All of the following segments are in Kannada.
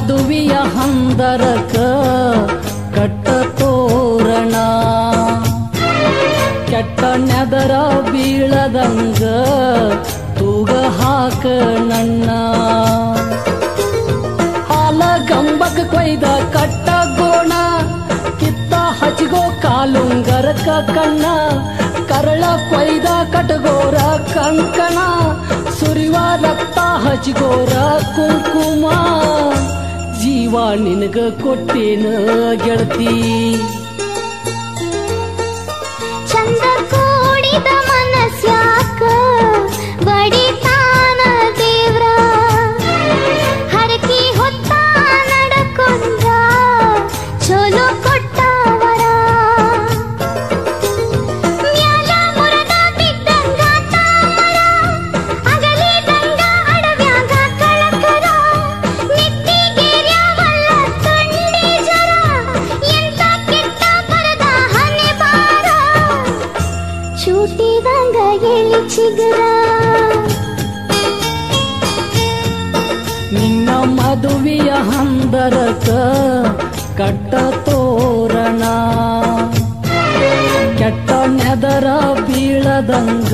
ಮದುವೆಯ ಹಂದರಕ ಕಟ್ಟ ತೋರಣ ಕೆಟ್ಟ ನೆದರ ಬೀಳದಂಗ ತೂಗ ಹಾಕ ನನ್ನ ಹಾಲ ಗಂಬಕ ಕೊಯ್ದ ಕಟ್ಟ ಗೋಣ ಕಿತ್ತ ಹಚ್ಗೋ ಕಾಲುಂಗರಕ ಕಣ್ಣ ಕರಳ ಕೊಯ್ದ ಕಟಗೋರ ಕಂಕಣ ಸುರಿವ ರಕ್ತ ಹಚ್ಗೋರ ಕುಂಕುಮ ಜೀವ ನಿನಗ ಕೊಟ್ಟೇನ ಗೆಳತಿ ಚಂದ ಕೂಡಿದ ಮನಸ್ಯಾಕ ಬಡಿತಾನ ದೇವ್ರ ಹರಕಿ ಹೊತ್ತ ನಡಕೊಂಡ್ರ ಚಲೋ ಕೊಟ್ಟವರ ಮ್ಯಾಲ ಮುರದ ಬಿದ್ದಂಗ ತಾಮರ ಅಗಲಿದಂಗ ಅಡವ್ಯಾಗ ಕಳಕರ ನಿತ್ತಿಗೇರ್ಯಾವಲ್ಲ ತಂಡಿ ಜರ ಎಂತ ಕೆಟ್ಟ ಬರದ ಹನೆ ಬಾರ ಚೂಟಿದಂಗ ಎಳಿ ಚಿಗರ ನಿನ್ನ ಮದುವೆಯ ಹಂದರಕ ಕಟ್ಟ ತೋರಣ ಕೆಟ್ಟ ನೆದರ ಬೀಳದಂಗ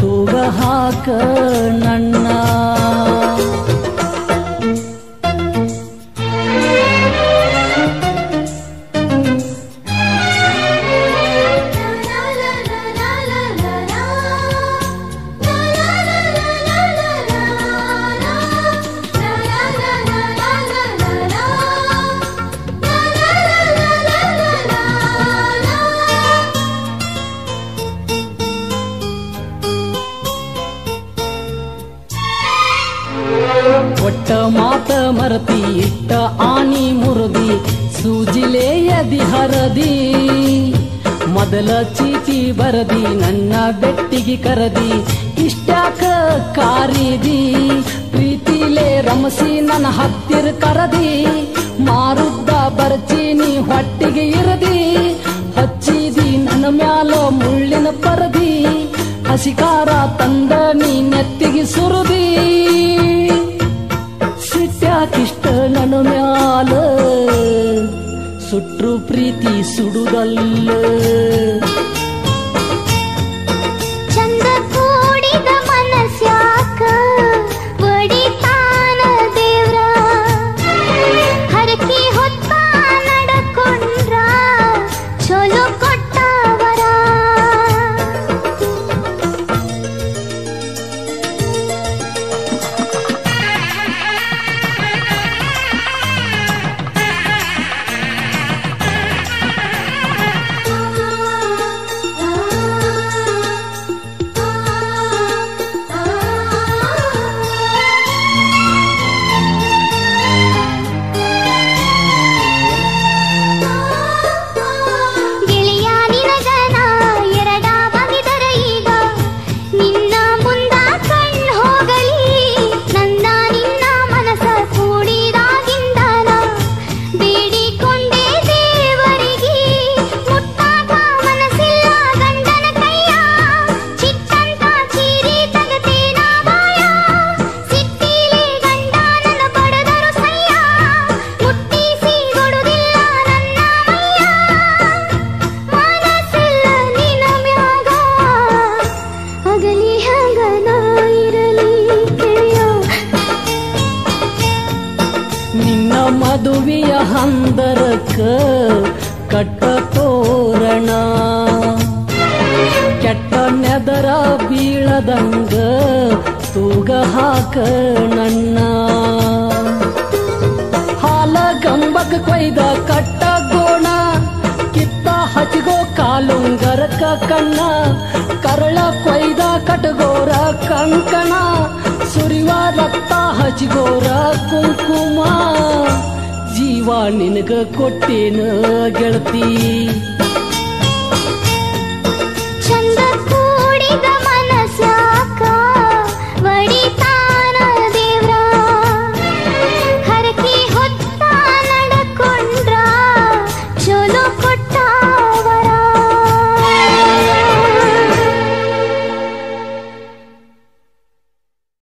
ತೂಗ ಹಾಕ ನನ್ನ ಒಟ್ಟ ಮಾತ ಮರತಿ ಇಟ್ಟ ಆನಿ ಮುರುದಿ ಸೂಜಿಲೆಯದಿ ಹರದಿ ಮೊದಲ ಚೀಟಿ ಬರದಿ ನನ್ನ ಬೆಟ್ಟಿಗೆ ಕರದಿ ಇಷ್ಟ್ಯಾಕ ಕಾರಿದಿ ಪ್ರೀತಿಲೇ ರಮಸಿ ನನ್ನ ಹತ್ತಿರ ಕರದಿ ಮಾರುದ್ದ ಬರ್ಚೀನಿ ಹೊಟ್ಟಿಗೆ ಇರದಿ ಹಚ್ಚಿದಿ ನನ್ನ ಮ್ಯಾಲ ಮುಳ್ಳಿನ ಪರದಿ ಹಸಿಕಾರ ತಂದ ನೀ ನೆತ್ತಿಗೆ ಸುರುದಿ ಸಿಟ್ಯಾಕಿಷ್ಟ ನನ್ನ ಮ್ಯಾಲ ಸುಟ್ರು ಪ್ರೀತಿ ಸುಡುದಲ್ಲ ಚಂದ ಕೂಡಿದ ಮನಸ್ಯಾಕ ಬಡಿತಾನ ದೇವ್ರ ಹರಕಿ ಹೊತ್ತ ನಡಕೊಂಡ್ರ ಚಲೋ ಕೊಟ್ಟವರ ಗೆಳೆಯ ನಿನಗನ ಎರಡ ಬಗೆದರ ಈಗ ನಿನ್ನ ಮುಂದ ಕಣ್ ಹೋಗಲಿ ನನ್ನ ನಿನ್ನ ಮನಸ ಕೂಡಿದಾಗಿಂದನ ಬೇಡಿಕೊಂಡೆ ದೇವರಿಗೆ ಮುಟ್ಟಾಗ ಮನಸ್ಸಿಲ್ಲ ಗಂಡನ ಕೈಯ ಚಿಟ್ಟಂತ ಚೀರಿ ತಗತೇನ ಬಾಯ ಸಿಟ್ಟಿಲೆ ಗಂಡ ನನ್ನ ಪಡೆದರು ಸಯ್ಯ ಮುಟ್ಟಿಸಿ ಕೊಡುದಿಲ್ಲ ನನ್ನ ಮೈಯ ಮನಸ್ಸಿಲ್ಲ ನಿನ್ನ ಮ್ಯಾಗ ಅಗಲಿ ಹಂಗನ ಇರಲಿ ಗೆಳೆಯ ನಿನ್ನ ಮದುವೆಯ ಹಂದರಕ ಕಟ್ಟ ತೋರಣ ಕೆಟ್ಟ ನೆದರ ಬೀಳದಂಗ ತೂಗ ಹಾಕ ನನ್ನ ಹಾಲ ಗಂಬಕ ಕೊಯ್ದ ಕಟ್ಟ ಗೋಣ ಕಿತ್ತ ಹಚ್ಗೋ ಕಾಲುಂಗರಕ ಕಣ್ಣ ಕರಳ ಕೊಯ್ದ ಕಟಗೋರ ಕಂಕಣ ಸುರಿವ ರಕ್ತ ಹಚ್ಗೋರ ಕುಂಕುಮ ಜೀವ ನಿನಗ ಕೊಟ್ಟೇನ ಗೆಳತಿ